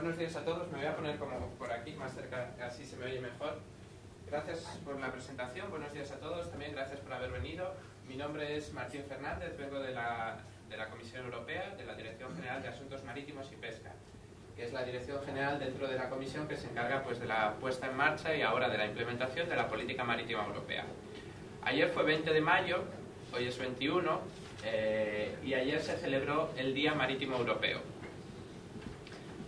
Buenos días a todos. Me voy a poner como por aquí, más cerca, así se me oye mejor. Gracias por la presentación. Buenos días a todos. También gracias por haber venido. Mi nombre es Martín Fernández. Vengo de la Comisión Europea, de la Dirección General de Asuntos Marítimos y Pesca, que es la dirección general dentro de la Comisión que se encarga pues, de la puesta en marcha y ahora de la implementación de la política marítima europea. Ayer fue 20 de mayo, hoy es 21, y ayer se celebró el Día Marítimo Europeo.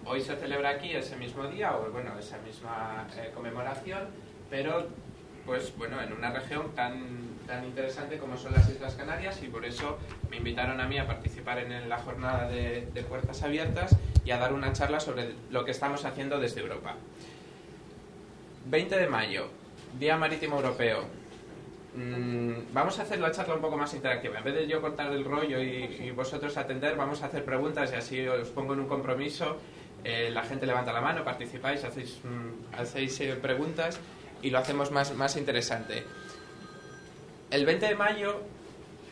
Hoy se celebra aquí ese mismo día, o bueno, esa misma conmemoración, pero pues bueno, en una región tan interesante como son las Islas Canarias, y por eso me invitaron a mí a participar en la jornada de Puertas Abiertas y a dar una charla sobre lo que estamos haciendo desde Europa. 20 de mayo, Día Marítimo Europeo. Vamos a hacer la charla un poco más interactiva. En vez de yo cortar el rollo y vosotros atender, vamos a hacer preguntas y así os pongo en un compromiso. La gente levanta la mano, participáis, hacéis preguntas y lo hacemos más interesante. El 20 de mayo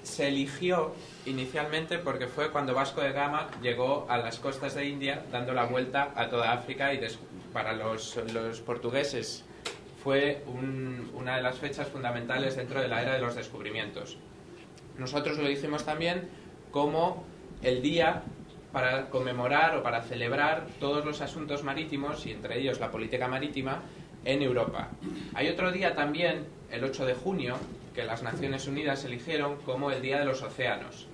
se eligió inicialmente porque fue cuando Vasco de Gama llegó a las costas de India dando la vuelta a toda África, y para los portugueses fue una de las fechas fundamentales dentro de la era de los descubrimientos. Nosotros lo hicimos también como el día para conmemorar o para celebrar todos los asuntos marítimos, y entre ellos la política marítima, en Europa. Hay otro día también, el 8 de junio, que las Naciones Unidas eligieron como el Día de los Océanos.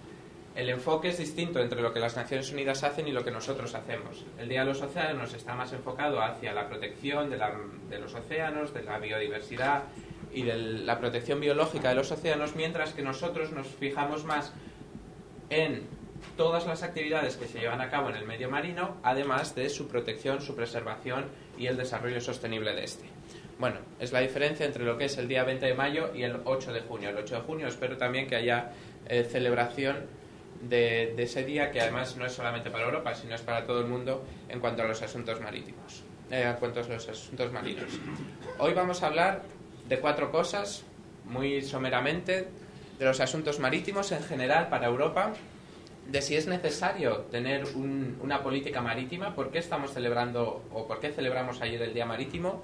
El enfoque es distinto entre lo que las Naciones Unidas hacen y lo que nosotros hacemos. El Día de los Océanos está más enfocado hacia la protección de los océanos, de la biodiversidad y de la protección biológica de los océanos, mientras que nosotros nos fijamos más en todas las actividades que se llevan a cabo en el medio marino, además de su protección, su preservación y el desarrollo sostenible de este. Bueno, es la diferencia entre lo que es el día 20 de mayo y el 8 de junio. El 8 de junio espero también que haya celebración de ese día, que además no es solamente para Europa, sino es para todo el mundo en cuanto a los asuntos marítimos, en cuanto a los asuntos marinos. Hoy vamos a hablar de 4 cosas, muy someramente, de los asuntos marítimos en general para Europa, de si es necesario tener una política marítima, por qué estamos celebrando o por qué celebramos ayer el Día Marítimo,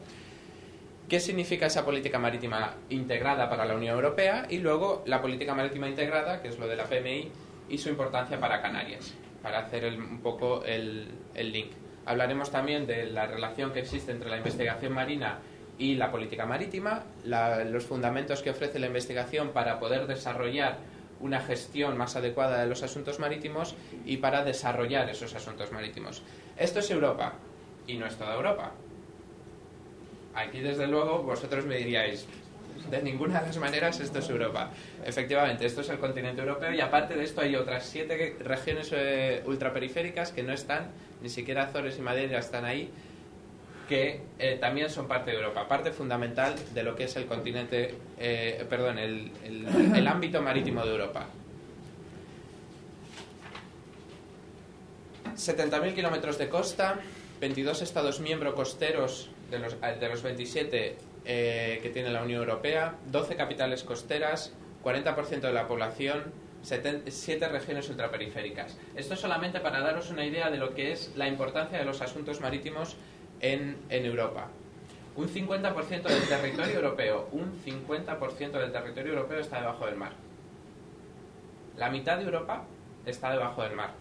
qué significa esa política marítima integrada para la Unión Europea, y luego la política marítima integrada, que es lo de la PMI, y su importancia para Canarias, para hacer un poco el link. Hablaremos también de la relación que existe entre la investigación marina y la política marítima, los fundamentos que ofrece la investigación para poder desarrollar una gestión más adecuada de los asuntos marítimos y para desarrollar esos asuntos marítimos. Esto es Europa, y no es toda Europa. Aquí, desde luego, vosotros me diríais, de ninguna de las maneras esto es Europa. Efectivamente, esto es el continente europeo, y aparte de esto hay otras 7 regiones ultraperiféricas que no están, ni siquiera Azores y Madeira están ahí, que también son parte de Europa, parte fundamental de lo que es el continente, el ámbito marítimo de Europa. 70.000 kilómetros de costa, 22 Estados miembros costeros de los 27 que tiene la Unión Europea, 12 capitales costeras, 40% de la población, 7 regiones ultraperiféricas. Esto solamente para daros una idea de lo que es la importancia de los asuntos marítimos en Europa. Un 50% del territorio europeo, está debajo del mar. La mitad de Europa está debajo del mar.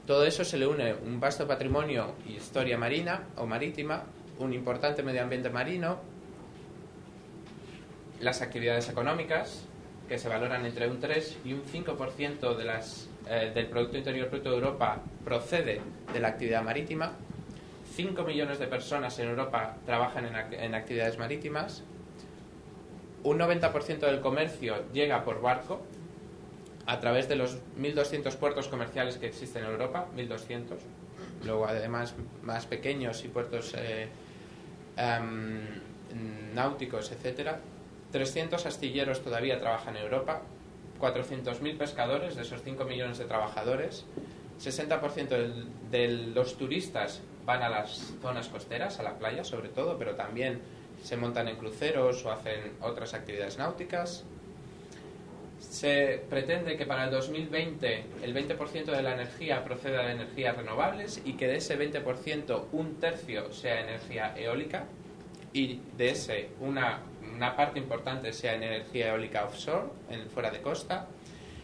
Todo eso se le une un vasto patrimonio y historia marina o marítima, un importante medio ambiente marino, las actividades económicas, que se valoran entre un 3 y un 5% del Producto Interior Bruto de Europa procede de la actividad marítima. 5 millones de personas en Europa trabajan en actividades marítimas. Un 90% del comercio llega por barco a través de los 1.200 puertos comerciales que existen en Europa, 1.200. Luego, además, más pequeños y puertos náuticos, etcétera. 300 astilleros todavía trabajan en Europa. 400.000 pescadores de esos 5 millones de trabajadores. 60% de los turistas van a las zonas costeras, a la playa sobre todo, pero también se montan en cruceros o hacen otras actividades náuticas. Se pretende que para el 2020 el 20% de la energía proceda de energías renovables y que de ese 20% un tercio sea energía eólica y de ese una parte importante sea energía eólica offshore, fuera de costa.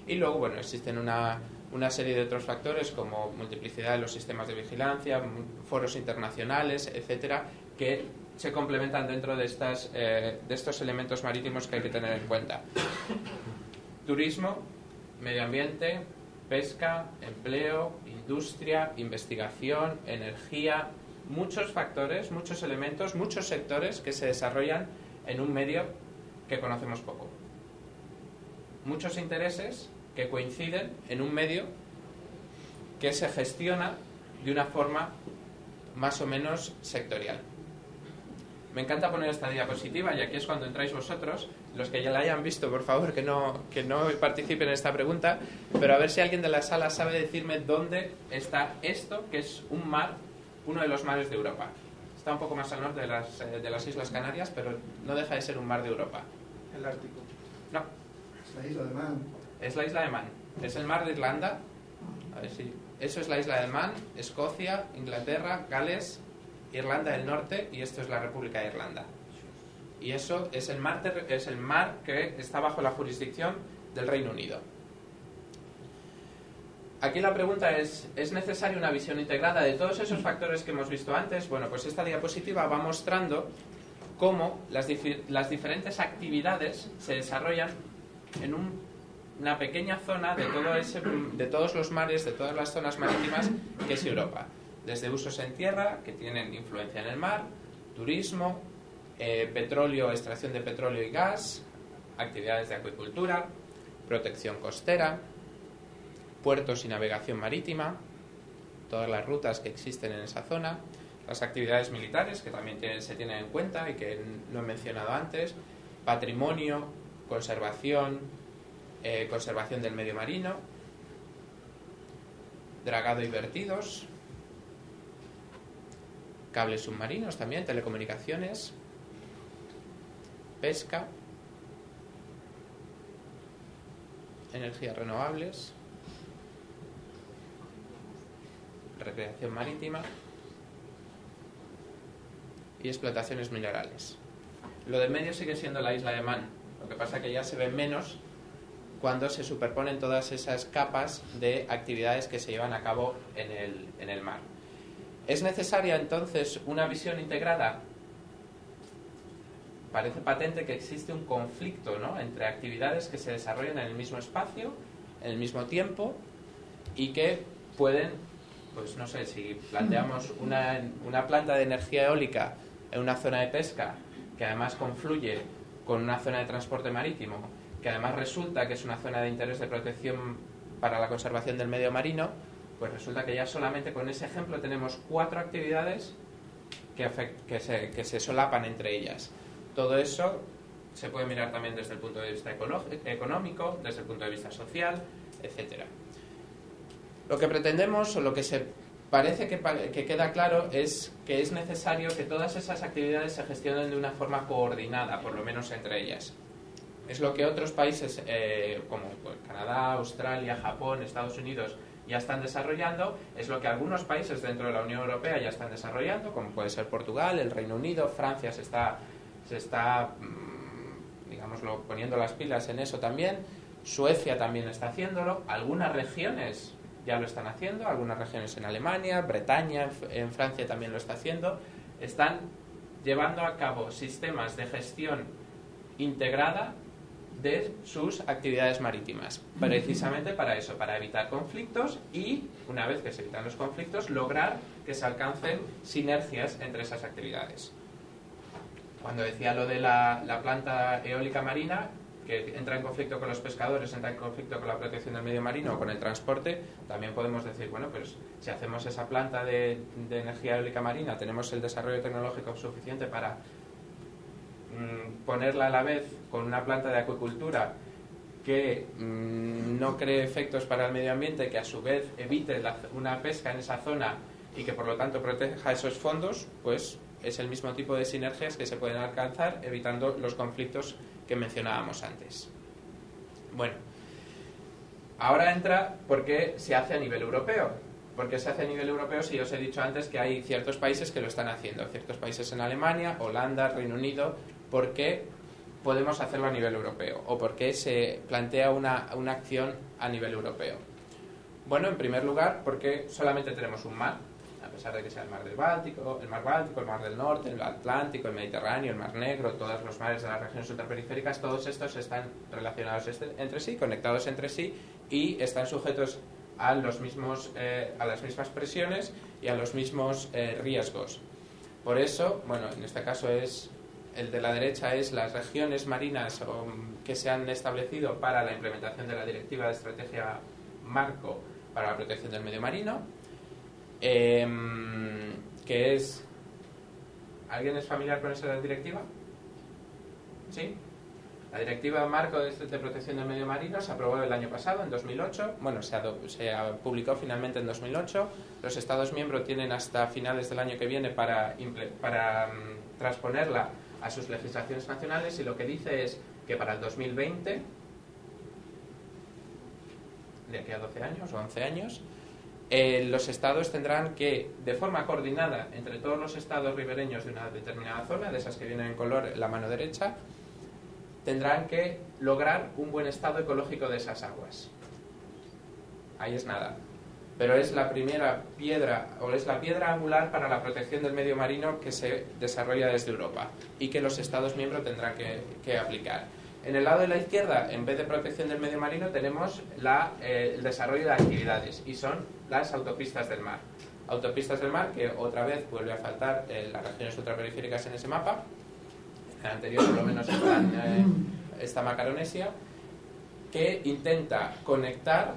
Y luego, bueno, existen una serie de otros factores como multiplicidad de los sistemas de vigilancia, foros internacionales, etcétera, que se complementan dentro de estos elementos marítimos que hay que tener en cuenta. Turismo, medio ambiente, pesca, empleo, industria, investigación, energía, muchos factores, muchos elementos, muchos sectores que se desarrollan en un medio que conocemos poco. Muchos intereses que coinciden en un medio que se gestiona de una forma más o menos sectorial. Me encanta poner esta diapositiva y aquí es cuando entráis vosotros, los que ya la hayan visto, por favor, que no participen en esta pregunta, pero a ver si alguien de la sala sabe decirme dónde está esto, que es un mar, uno de los mares de Europa. Está un poco más al norte de las Islas Canarias, pero no deja de ser un mar de Europa. El Ártico. No. Es la isla de Man. Es la isla de Man. Es el mar de Irlanda. A ver si... Eso es la isla de Man, Escocia, Inglaterra, Gales, Irlanda del Norte y esto es la República de Irlanda. Y eso es el mar que está bajo la jurisdicción del Reino Unido. Aquí la pregunta es necesaria una visión integrada de todos esos factores que hemos visto antes? Bueno, pues esta diapositiva va mostrando cómo las diferentes actividades se desarrollan en una pequeña zona de todos los mares, de todas las zonas marítimas que es Europa. Desde usos en tierra, que tienen influencia en el mar, turismo, petróleo, extracción de petróleo y gas, actividades de acuicultura, protección costera, puertos y navegación marítima, todas las rutas que existen en esa zona, las actividades militares que también se tienen en cuenta y que no he mencionado antes, patrimonio, conservación del medio marino, dragado y vertidos, cables submarinos también, telecomunicaciones, pesca, energías renovables, recreación marítima y explotaciones minerales. Lo del medio sigue siendo la isla de Man, lo que pasa que ya se ve menos cuando se superponen todas esas capas de actividades que se llevan a cabo en el mar. ¿Es necesaria entonces una visión integrada? Parece patente que existe un conflicto, ¿no?, entre actividades que se desarrollan en el mismo espacio, en el mismo tiempo y que pueden, pues no sé, si planteamos una planta de energía eólica en una zona de pesca que además confluye con una zona de transporte marítimo, que además resulta que es una zona de interés de protección para la conservación del medio marino, pues resulta que ya solamente con ese ejemplo tenemos 4 actividades que se solapan entre ellas. Todo eso se puede mirar también desde el punto de vista económico, desde el punto de vista social, etcétera. Lo que pretendemos, o lo que se parece que queda claro, es que es necesario que todas esas actividades se gestionen de una forma coordinada, por lo menos entre ellas. Es lo que otros países como Canadá, Australia, Japón, Estados Unidos ya están desarrollando, es lo que algunos países dentro de la Unión Europea ya están desarrollando, como puede ser Portugal, el Reino Unido, Francia se está digámoslo, poniendo las pilas en eso también, Suecia también está haciéndolo, algunas regiones ya lo están haciendo, algunas regiones en Alemania, Bretaña, en Francia también lo está haciendo, están llevando a cabo sistemas de gestión integrada de sus actividades marítimas, precisamente para eso, para evitar conflictos y, una vez que se evitan los conflictos, lograr que se alcancen sinergias entre esas actividades. Cuando decía lo de la planta eólica marina, que entra en conflicto con los pescadores, entra en conflicto con la protección del medio marino o con el transporte, también podemos decir, bueno, pues si hacemos esa planta de energía eólica marina, tenemos el desarrollo tecnológico suficiente para ponerla a la vez con una planta de acuicultura que no cree efectos para el medio ambiente, que a su vez evite una pesca en esa zona y que por lo tanto proteja esos fondos, pues es el mismo tipo de sinergias que se pueden alcanzar evitando los conflictos que mencionábamos antes. Bueno, ahora entra por qué se hace a nivel europeo. Porque se hace a nivel europeo, si os he dicho antes que hay ciertos países que lo están haciendo, ciertos países en Alemania, Holanda, Reino Unido, ¿por qué podemos hacerlo a nivel europeo? ¿O por qué se plantea una acción a nivel europeo? Bueno, en primer lugar, porque solamente tenemos un mar, a pesar de que sea el mar Báltico, el mar del Norte, el Atlántico, el Mediterráneo, el mar Negro, todos los mares de las regiones ultraperiféricas, todos estos están relacionados entre sí, conectados entre sí y están sujetos a las mismas presiones y a los mismos riesgos. Por eso, bueno, en este caso el de la derecha es las regiones marinas que se han establecido para la implementación de la Directiva de Estrategia Marco para la Protección del Medio Marino, que es... ¿Alguien es familiar con esa directiva? ¿Sí? La Directiva Marco de Protección del Medio Marino se aprobó el año pasado, en 2008. Bueno, se publicó finalmente en 2008. Los Estados miembros tienen hasta finales del año que viene para transponerla a sus legislaciones nacionales, y lo que dice es que para el 2020, de aquí a 12 años o 11 años, los estados tendrán que, de forma coordinada entre todos los estados ribereños de una determinada zona, de esas que vienen en color en la mano derecha, tendrán que lograr un buen estado ecológico de esas aguas. Ahí es nada. Pero es la primera piedra, o es la piedra angular para la protección del medio marino que se desarrolla desde Europa y que los Estados miembros tendrán que aplicar. En el lado de la izquierda, en vez de protección del medio marino, tenemos el desarrollo de actividades, y son las autopistas del mar. Autopistas del mar, que otra vez vuelve a faltar las regiones ultraperiféricas en ese mapa. En el anterior, por lo menos, está Macaronesia, que intenta conectar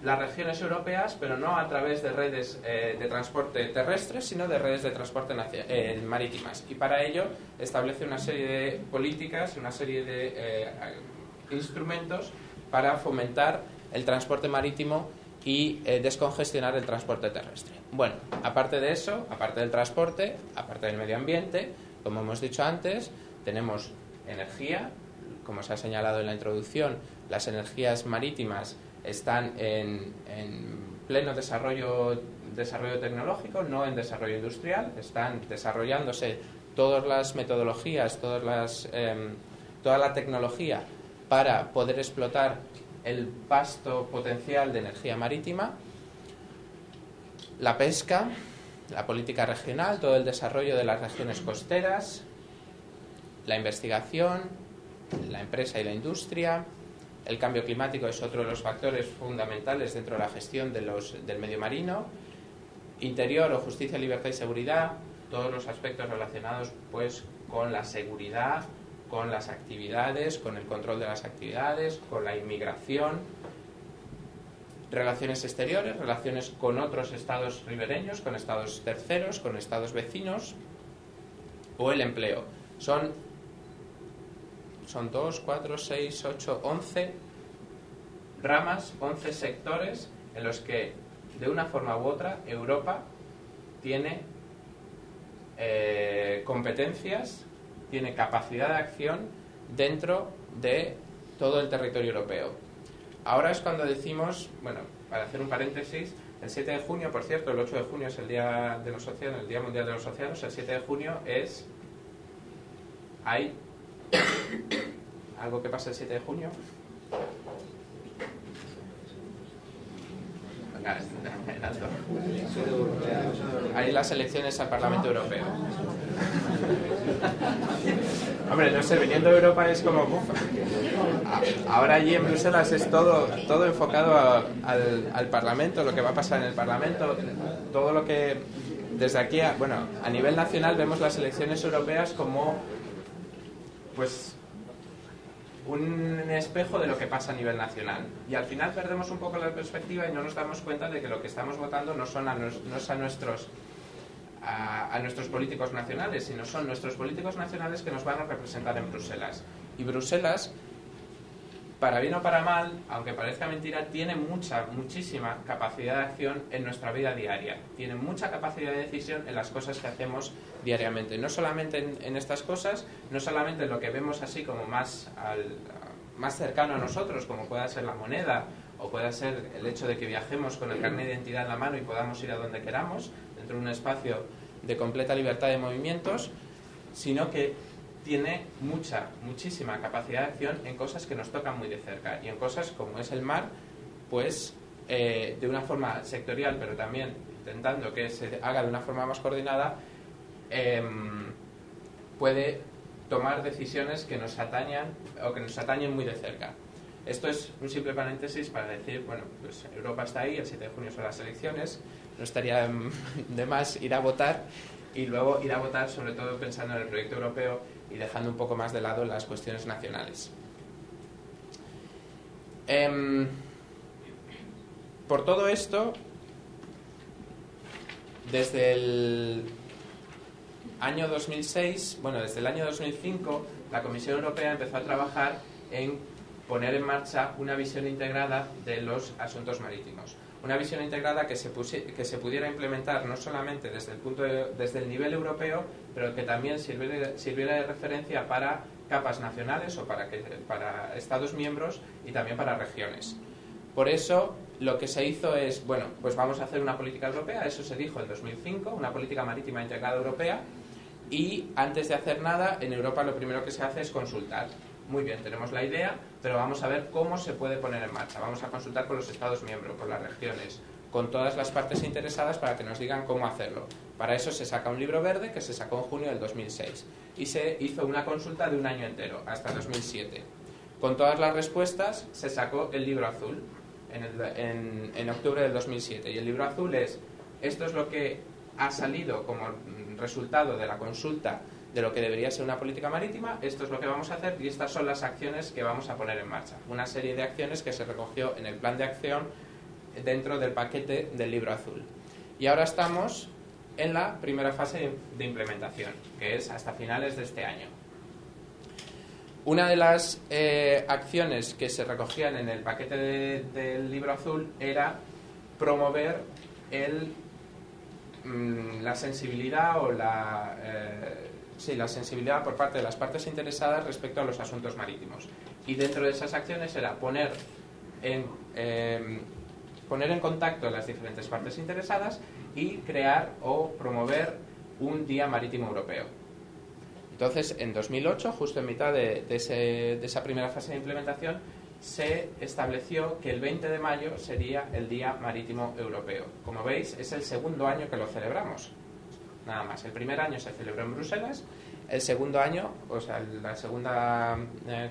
las regiones europeas, pero no a través de redes de transporte terrestres, sino de redes de transporte marítimas. Y para ello establece una serie de políticas, una serie de instrumentos para fomentar el transporte marítimo y descongestionar el transporte terrestre. Bueno, aparte de eso, aparte del transporte, aparte del medio ambiente, como hemos dicho antes, tenemos energía. Como se ha señalado en la introducción, las energías marítimas están en pleno desarrollo tecnológico, no en desarrollo industrial. Están desarrollándose todas las metodologías, toda la tecnología para poder explotar el vasto potencial de energía marítima. La pesca, la política regional, todo el desarrollo de las regiones costeras, la investigación, la empresa y la industria. El cambio climático es otro de los factores fundamentales dentro de la gestión del medio marino. Interior o justicia, libertad y seguridad, todos los aspectos relacionados pues con la seguridad, con las actividades, con el control de las actividades, con la inmigración. Relaciones exteriores, relaciones con otros estados ribereños, con estados terceros, con estados vecinos, o el empleo. Son 2, 4, 6, 8, 11 ramas, 11 sectores en los que, de una forma u otra, Europa tiene competencias, tiene capacidad de acción dentro de todo el territorio europeo. Ahora es cuando decimos, bueno, para hacer un paréntesis, el 7 de junio, por cierto, el 8 de junio es el Día de los Océanos, el Día Mundial de los Océanos. El 7 de junio hay algo que pasa el 7 de junio. Venga, en alto. Hay las elecciones al Parlamento Europeo. Hombre, no sé, viniendo de Europa es como... Ahora allí en Bruselas es todo enfocado al Parlamento, lo que va a pasar en el Parlamento, todo lo que... Desde aquí, a nivel nacional vemos las elecciones europeas como pues un espejo de lo que pasa a nivel nacional. Y al final perdemos un poco la perspectiva y no nos damos cuenta de que lo que estamos votando no es a nuestros políticos nacionales, sino son nuestros políticos nacionales que nos van a representar en Bruselas. Y Bruselas, para bien o para mal, aunque parezca mentira, tiene muchísima capacidad de acción en nuestra vida diaria. Tiene mucha capacidad de decisión en las cosas que hacemos diariamente. No solamente en estas cosas, no solamente en lo que vemos así como más más cercano a nosotros, como pueda ser la moneda o pueda ser el hecho de que viajemos con el carnet de identidad en la mano y podamos ir a donde queramos, dentro de un espacio de completa libertad de movimientos, sino que tiene muchísima capacidad de acción en cosas que nos tocan muy de cerca, y en cosas como es el mar, pues de una forma sectorial, pero también intentando que se haga de una forma más coordinada, puede tomar decisiones que nos atañan o que nos atañen muy de cerca. Esto es un simple paréntesis para decir, bueno, pues Europa está ahí, el 7 de junio son las elecciones, no estaría de más ir a votar, y luego ir a votar sobre todo pensando en el proyecto europeo y dejando un poco más de lado las cuestiones nacionales. Por todo esto, desde el año 2006, bueno, desde el año 2005, la Comisión Europea empezó a trabajar en poner en marcha una visión integrada de los asuntos marítimos. Una visión integrada que se pudiera implementar no solamente desde el nivel europeo, pero que también sirviera de referencia para capas nacionales o para Estados miembros y también para regiones. Por eso, lo que se hizo es, bueno, pues vamos a hacer una política europea, eso se dijo en 2005, una política marítima integrada europea, y antes de hacer nada, en Europa lo primero que se hace es consultar. Muy bien, tenemos la idea, pero vamos a ver cómo se puede poner en marcha. Vamos a consultar con los Estados miembros, con las regiones, con todas las partes interesadas para que nos digan cómo hacerlo. Para eso se saca un libro verde que se sacó en junio del 2006 y se hizo una consulta de un año entero, hasta 2007. Con todas las respuestas se sacó el libro azul en octubre del 2007, y el libro azul esto es lo que ha salido como resultado de la consulta de lo que debería ser una política marítima, esto es lo que vamos a hacer y estas son las acciones que vamos a poner en marcha. Una serie de acciones que se recogió en el plan de acción dentro del paquete del libro azul. Y ahora estamos en la primera fase de implementación, que es hasta finales de este año. Una de las acciones que se recogían en el paquete del libro azul era promover la sensibilidad o la sensibilidad por parte de las partes interesadas respecto a los asuntos marítimos. Y dentro de esas acciones era poner en contacto las diferentes partes interesadas y crear o promover un Día Marítimo Europeo. Entonces, en 2008, justo en mitad de esa primera fase de implementación, se estableció que el 20 de mayo sería el Día Marítimo Europeo. Como veis, es el segundo año que lo celebramos. Nada más. El primer año se celebró en Bruselas, el segundo año, o sea, la segunda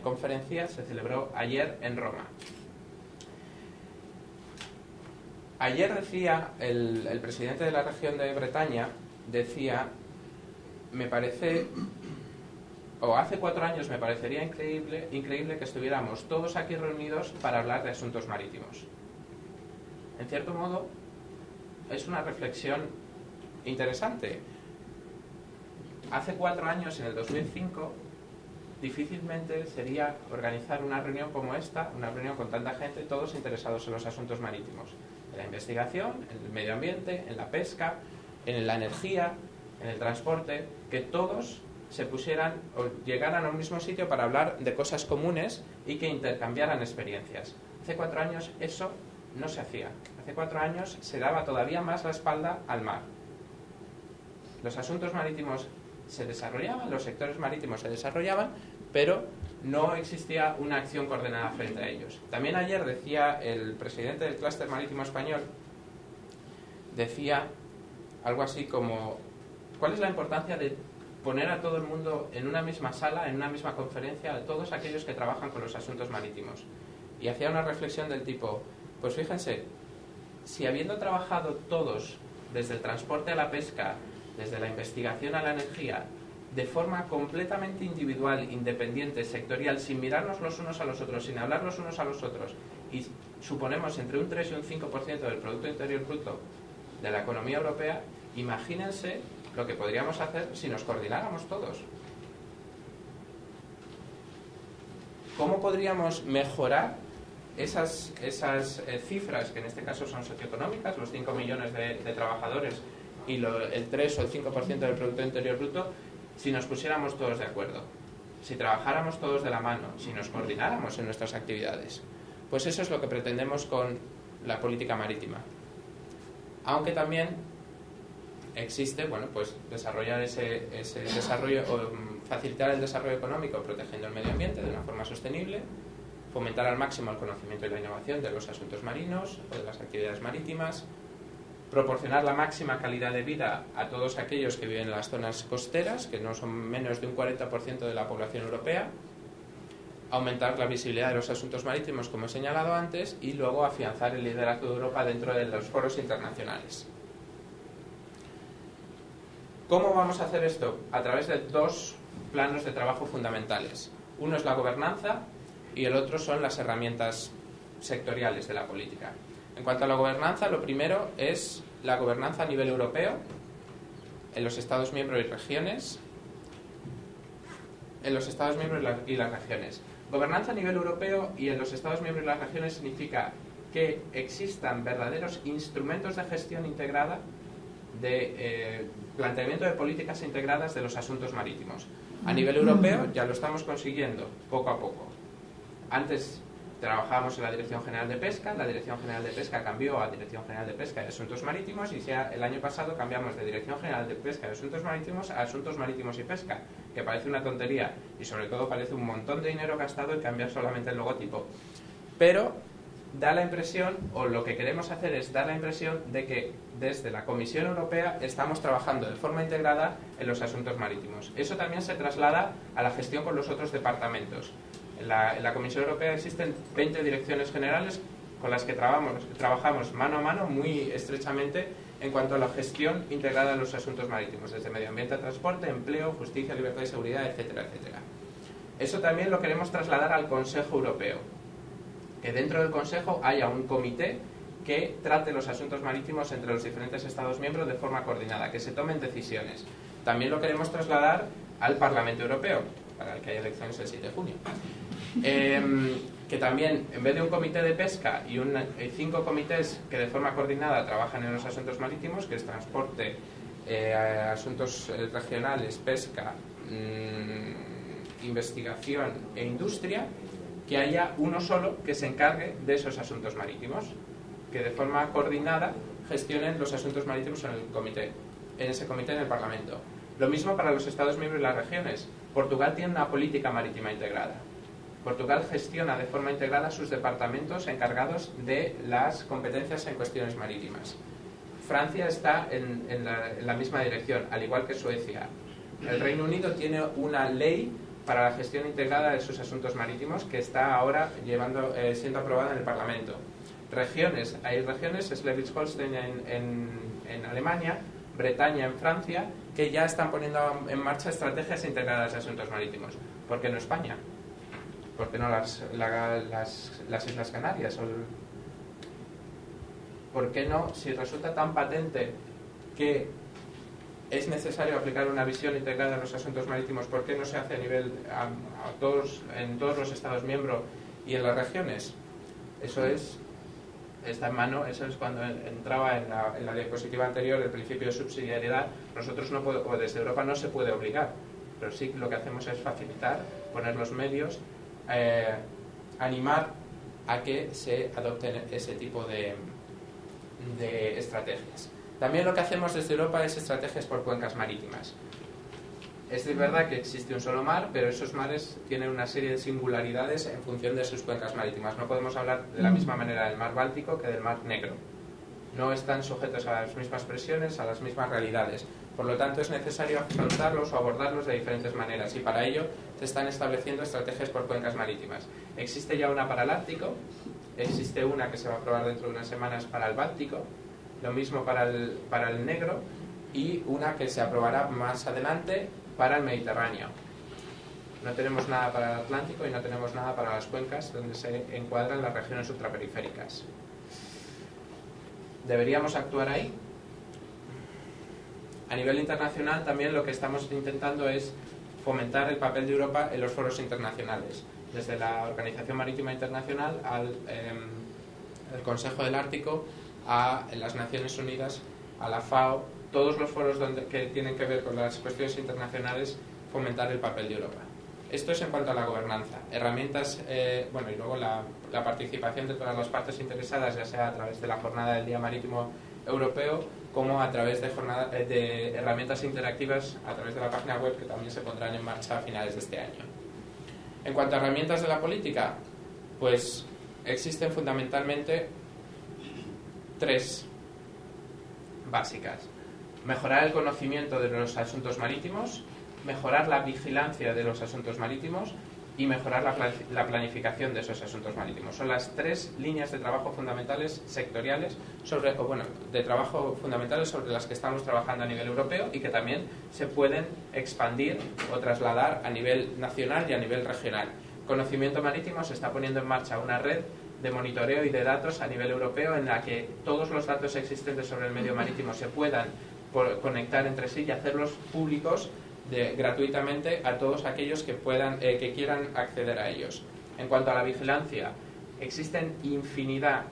conferencia se celebró ayer en Roma. Ayer decía el presidente de la región de Bretaña, decía, me parece, o hace 4 años me parecería increíble que estuviéramos todos aquí reunidos para hablar de asuntos marítimos. En cierto modo, es una reflexión interesante. Hace 4 años, en el 2005, difícilmente sería organizar una reunión como esta, una reunión con tanta gente, todos interesados en los asuntos marítimos, en la investigación, en el medio ambiente, en la pesca, en la energía, en el transporte, que todos se pusieran o llegaran a un mismo sitio para hablar de cosas comunes y que intercambiaran experiencias. Hace 4 años eso no se hacía. Hace 4 años se daba todavía más la espalda al mar. Los asuntos marítimos se desarrollaban, los sectores marítimos se desarrollaban, pero no existía una acción coordinada frente a ellos. También ayer decía el presidente del Clúster Marítimo Español, decía algo así como, ¿cuál es la importancia de poner a todo el mundo en una misma sala, en una misma conferencia, a todos aquellos que trabajan con los asuntos marítimos? Y hacía una reflexión del tipo, pues fíjense, si habiendo trabajado todos, desde el transporte a la pesca, desde la investigación a la energía, de forma completamente individual, independiente, sectorial, sin mirarnos los unos a los otros, sin hablar los unos a los otros, y suponemos entre un 3 y un 5% del Producto Interior Bruto de la economía europea, imagínense lo que podríamos hacer si nos coordináramos todos. ¿Cómo podríamos mejorar esas cifras, que en este caso son socioeconómicas, los 5 millones de trabajadores y el 3 o el 5% del Producto Interior Bruto, si nos pusiéramos todos de acuerdo? si trabajáramos todos de la mano, si nos coordináramos en nuestras actividades. Pues eso es lo que pretendemos con la política marítima. Aunque también existe, bueno, pues desarrollar ese desarrollo o facilitar el desarrollo económico protegiendo el medio ambiente de una forma sostenible, fomentar al máximo el conocimiento y la innovación de los asuntos marinos o de las actividades marítimas, proporcionar la máxima calidad de vida a todos aquellos que viven en las zonas costeras, que no son menos de un 40% de la población europea, aumentar la visibilidad de los asuntos marítimos, como he señalado antes, y luego afianzar el liderazgo de Europa dentro de los foros internacionales. ¿Cómo vamos a hacer esto? A través de dos planos de trabajo fundamentales. Uno es la gobernanza y el otro son las herramientas sectoriales de la política. En cuanto a la gobernanza, lo primero es la gobernanza a nivel europeo, en los Estados miembros y regiones. En los Estados miembros y las regiones. Gobernanza a nivel europeo y en los Estados miembros y las regiones significa que existan verdaderos instrumentos de gestión integrada, de planteamiento de políticas integradas de los asuntos marítimos. A nivel europeo ya lo estamos consiguiendo poco a poco. Antes trabajábamos en la Dirección General de Pesca, la Dirección General de Pesca cambió a Dirección General de Pesca y Asuntos Marítimos y ya el año pasado cambiamos de Dirección General de Pesca y Asuntos Marítimos a Asuntos Marítimos y Pesca, que parece una tontería y sobre todo parece un montón de dinero gastado y cambiar solamente el logotipo. Pero da la impresión, o lo que queremos hacer es dar la impresión de que desde la Comisión Europea estamos trabajando de forma integrada en los asuntos marítimos. Eso también se traslada a la gestión con los otros departamentos. En la Comisión Europea existen 20 direcciones generales con las que trabajamos mano a mano muy estrechamente en cuanto a la gestión integrada de los asuntos marítimos, desde medio ambiente, transporte, empleo, justicia, libertad y seguridad, etcétera, etcétera. Eso también lo queremos trasladar al Consejo Europeo, que dentro del Consejo haya un comité que trate los asuntos marítimos entre los diferentes Estados miembros de forma coordinada, que se tomen decisiones. También lo queremos trasladar al Parlamento Europeo, para el que hay elecciones el 7 de junio. Que también, en vez de un comité de pesca y 5 comités que de forma coordinada trabajan en los asuntos marítimos, que es transporte, asuntos regionales, pesca, investigación e industria, que haya uno solo que se encargue de esos asuntos marítimos, que de forma coordinada gestionen los asuntos marítimos en ese comité en el Parlamento. Lo mismo para los Estados miembros y las regiones. Portugal tiene una política marítima integrada. Portugal gestiona de forma integrada sus departamentos encargados de las competencias en cuestiones marítimas. Francia está en la misma dirección, al igual que Suecia. El Reino Unido tiene una ley para la gestión integrada de sus asuntos marítimos que está ahora siendo aprobada en el Parlamento. Regiones, hay regiones, Schleswig-Holstein en Alemania, Bretaña en Francia, que ya están poniendo en marcha estrategias integradas de asuntos marítimos. ¿Por qué no España? ¿Por qué no las Islas Canarias? ¿Por qué no, si resulta tan patente que es necesario aplicar una visión integrada de los asuntos marítimos, por qué no se hace a nivel en todos los Estados miembros y en las regiones? Está en mano, eso es cuando entraba en la diapositiva anterior el principio de subsidiariedad. Nosotros o desde Europa no se puede obligar, pero sí lo que hacemos es facilitar, poner los medios, animar a que se adopten ese tipo de estrategias. También lo que hacemos desde Europa es estrategias por cuencas marítimas. Es de verdad que existe un solo mar, pero esos mares tienen una serie de singularidades en función de sus cuencas marítimas. No podemos hablar de la misma manera del mar Báltico que del mar Negro. No están sujetos a las mismas presiones, a las mismas realidades. Por lo tanto, es necesario afrontarlos o abordarlos de diferentes maneras y para ello se están estableciendo estrategias por cuencas marítimas. Existe ya una para el Ártico, existe una que se va a aprobar dentro de unas semanas para el Báltico, lo mismo para el Negro y una que se aprobará más adelante para el Mediterráneo. No tenemos nada para el Atlántico y no tenemos nada para las cuencas donde se encuadran las regiones ultraperiféricas. ¿Deberíamos actuar ahí? A nivel internacional también lo que estamos intentando es fomentar el papel de Europa en los foros internacionales, desde la Organización Marítima Internacional al Consejo del Ártico, a las Naciones Unidas, a la FAO, todos los foros que tienen que ver con las cuestiones internacionales, fomentar el papel de Europa. Esto es en cuanto a la gobernanza. Herramientas, bueno, y luego la participación de todas las partes interesadas, ya sea a través de la jornada del Día Marítimo Europeo, como a través de herramientas interactivas a través de la página web, que también se pondrán en marcha a finales de este año. En cuanto a herramientas de la política, pues existen fundamentalmente 3 básicas. Mejorar el conocimiento de los asuntos marítimos, mejorar la vigilancia de los asuntos marítimos y mejorar la planificación de esos asuntos marítimos. Son las 3 líneas de trabajo fundamentales sectoriales de trabajo fundamentales sobre las que estamos trabajando a nivel europeo y que también se pueden expandir o trasladar a nivel nacional y a nivel regional. Conocimiento Marítimo se está poniendo en marcha una red de monitoreo y de datos a nivel europeo en la que todos los datos existentes sobre el medio marítimo se puedan conectar entre sí y hacerlos públicos gratuitamente a todos aquellos que quieran acceder a ellos. En cuanto a la vigilancia, existen infinidad,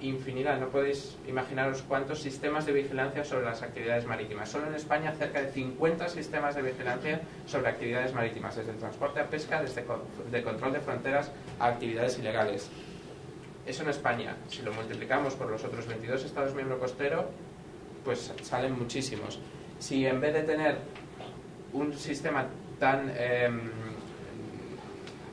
no podéis imaginaros cuántos sistemas de vigilancia sobre las actividades marítimas. Solo en España cerca de 50 sistemas de vigilancia sobre actividades marítimas, desde el transporte a pesca, desde de control de fronteras a actividades ilegales. Eso en España. Si lo multiplicamos por los otros 22 Estados miembros costeros, pues salen muchísimos. Si en vez de tener un sistema tan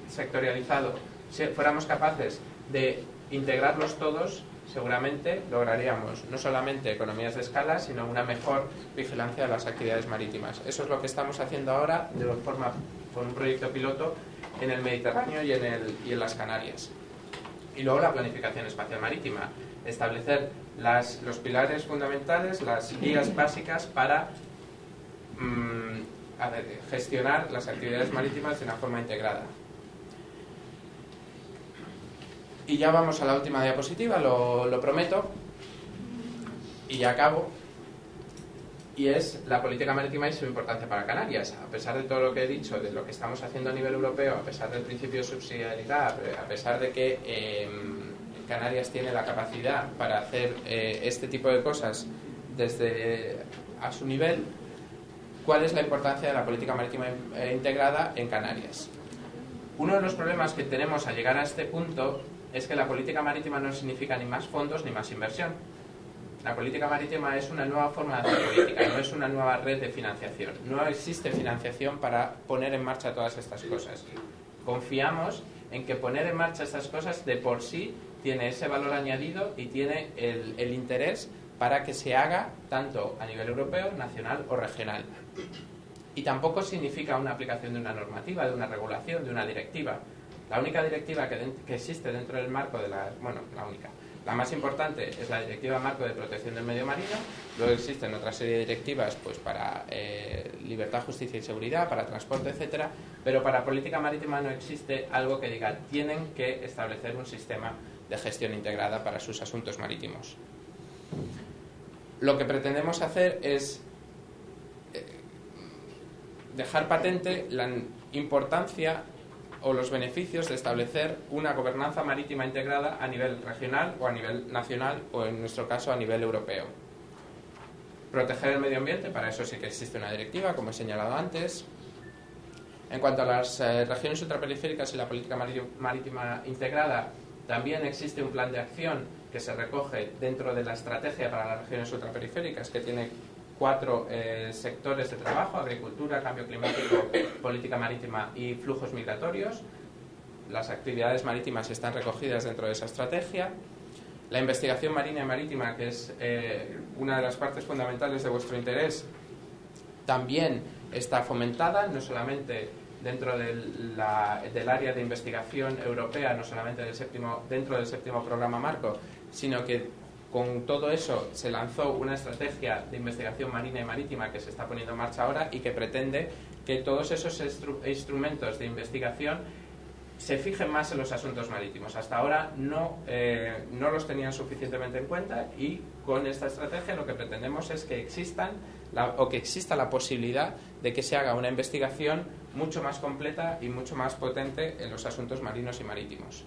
sectorializado, si fuéramos capaces de integrarlos todos, seguramente lograríamos no solamente economías de escala, sino una mejor vigilancia de las actividades marítimas. Eso es lo que estamos haciendo ahora de forma con un proyecto piloto en el Mediterráneo y en las Canarias. Y luego la planificación espacial marítima, establecer los pilares fundamentales, las guías básicas para gestionar las actividades marítimas de una forma integrada. Y ya vamos a la última diapositiva, lo prometo, y ya acabo. Y es la política marítima y su importancia para Canarias. A pesar de todo lo que he dicho, de lo que estamos haciendo a nivel europeo, a pesar del principio de subsidiariedad, a pesar de que Canarias tiene la capacidad para hacer este tipo de cosas a su nivel, ¿cuál es la importancia de la política marítima integrada en Canarias? Uno de los problemas que tenemos al llegar a este punto es que la política marítima no significa ni más fondos ni más inversión. La política marítima es una nueva forma de hacer política, no es una nueva red de financiación. No existe financiación para poner en marcha todas estas cosas. Confiamos en que poner en marcha estas cosas de por sí tiene ese valor añadido y tiene el interés para que se haga tanto a nivel europeo, nacional o regional. Y tampoco significa una aplicación de una normativa, de una regulación, de una directiva. La única directiva que existe dentro del marco de la única. La más importante es la Directiva Marco de Protección del Medio Marino. Luego existen otra serie de directivas pues para libertad, justicia y seguridad, para transporte, etcétera. Pero para política marítima no existe algo que diga tienen que establecer un sistema de gestión integrada para sus asuntos marítimos. Lo que pretendemos hacer es dejar patente la importancia o los beneficios de establecer una gobernanza marítima integrada a nivel regional o a nivel nacional o en nuestro caso a nivel europeo. Proteger el medio ambiente, para eso sí que existe una directiva, como he señalado antes. En cuanto a las regiones ultraperiféricas y la política marítima integrada, también existe un plan de acción que se recoge dentro de la estrategia para las regiones ultraperiféricas, que tiene 4 sectores de trabajo: agricultura, cambio climático, política marítima y flujos migratorios. Las actividades marítimas están recogidas dentro de esa estrategia. La investigación marina y marítima, que es una de las partes fundamentales de vuestro interés, también está fomentada, no solamente dentro del área de investigación europea, no solamente dentro del séptimo programa marco, sino que con todo eso se lanzó una estrategia de investigación marina y marítima que se está poniendo en marcha ahora y que pretende que todos esos instrumentos de investigación se fijen más en los asuntos marítimos. Hasta ahora no los tenían suficientemente en cuenta y con esta estrategia lo que pretendemos es que exista la posibilidad de que se haga una investigación mucho más completa y mucho más potente en los asuntos marinos y marítimos.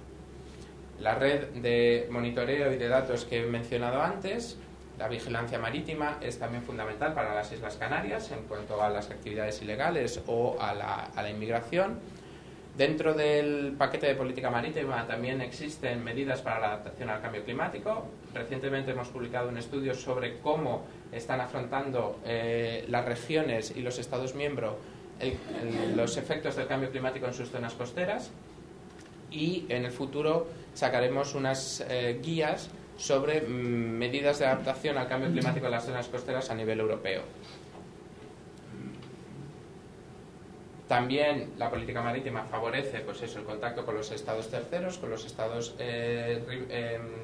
La red de monitoreo y de datos que he mencionado antes, la vigilancia marítima, es también fundamental para las Islas Canarias en cuanto a las actividades ilegales o a la inmigración. Dentro del paquete de política marítima también existen medidas para la adaptación al cambio climático. Recientemente hemos publicado un estudio sobre cómo están afrontando las regiones y los Estados miembros los efectos del cambio climático en sus zonas costeras, y en el futuro sacaremos unas guías sobre medidas de adaptación al cambio climático en las zonas costeras a nivel europeo. También la política marítima favorece pues eso, el contacto con los estados terceros, con los estados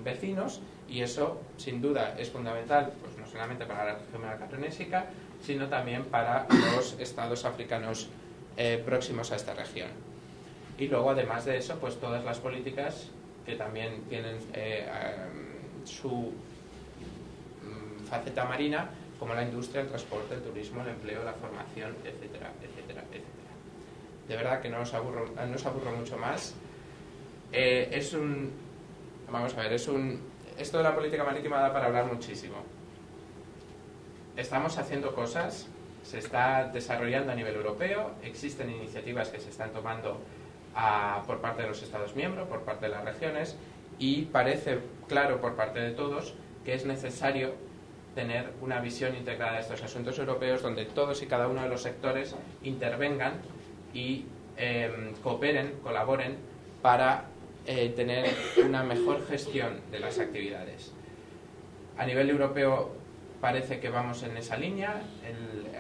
vecinos, y eso sin duda es fundamental, pues no solamente para la región mediterránea, sino también para los estados africanos próximos a esta región. Y luego, además de eso, pues todas las políticas que también tienen su faceta marina, como la industria, el transporte, el turismo, el empleo, la formación, etcétera, etcétera, etcétera. De verdad que no os aburro mucho más. Vamos a ver, esto de la política marítima da para hablar muchísimo. Estamos haciendo cosas, se está desarrollando a nivel europeo, existen iniciativas que se están tomando por parte de los Estados miembros, por parte de las regiones, y parece claro por parte de todos que es necesario tener una visión integrada de estos asuntos europeos, donde todos y cada uno de los sectores intervengan y cooperen, colaboren para tener una mejor gestión de las actividades. A nivel europeo parece que vamos en esa línea.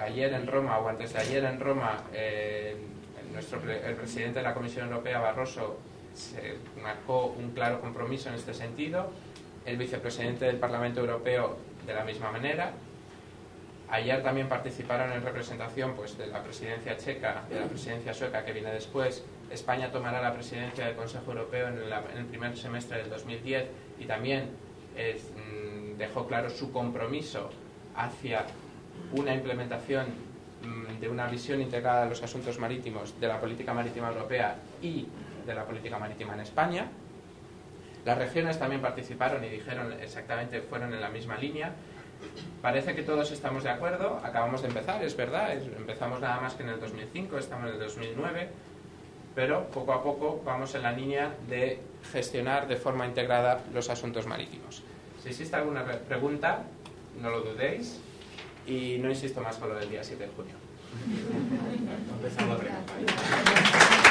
Ayer en Roma, o antes de ayer en Roma, el presidente de la Comisión Europea, Barroso, se marcó un claro compromiso en este sentido. El vicepresidente del Parlamento Europeo de la misma manera. Ayer también participaron en representación pues, de la presidencia checa, de la presidencia sueca que viene después. España tomará la presidencia del Consejo Europeo en el primer semestre del 2010, y también dejó claro su compromiso hacia una implementación de una visión integrada de los asuntos marítimos, de la política marítima europea y de la política marítima en España. Las regiones también participaron y dijeron exactamente, fueron en la misma línea. Parece que todos estamos de acuerdo. Acabamos de empezar, es verdad, empezamos nada más que en el 2005, estamos en el 2009, pero poco a poco vamos en la línea de gestionar de forma integrada los asuntos marítimos. Si existe alguna pregunta, no lo dudéis, y no insisto más con lo del día 7 de junio. Empezamos a preguntar.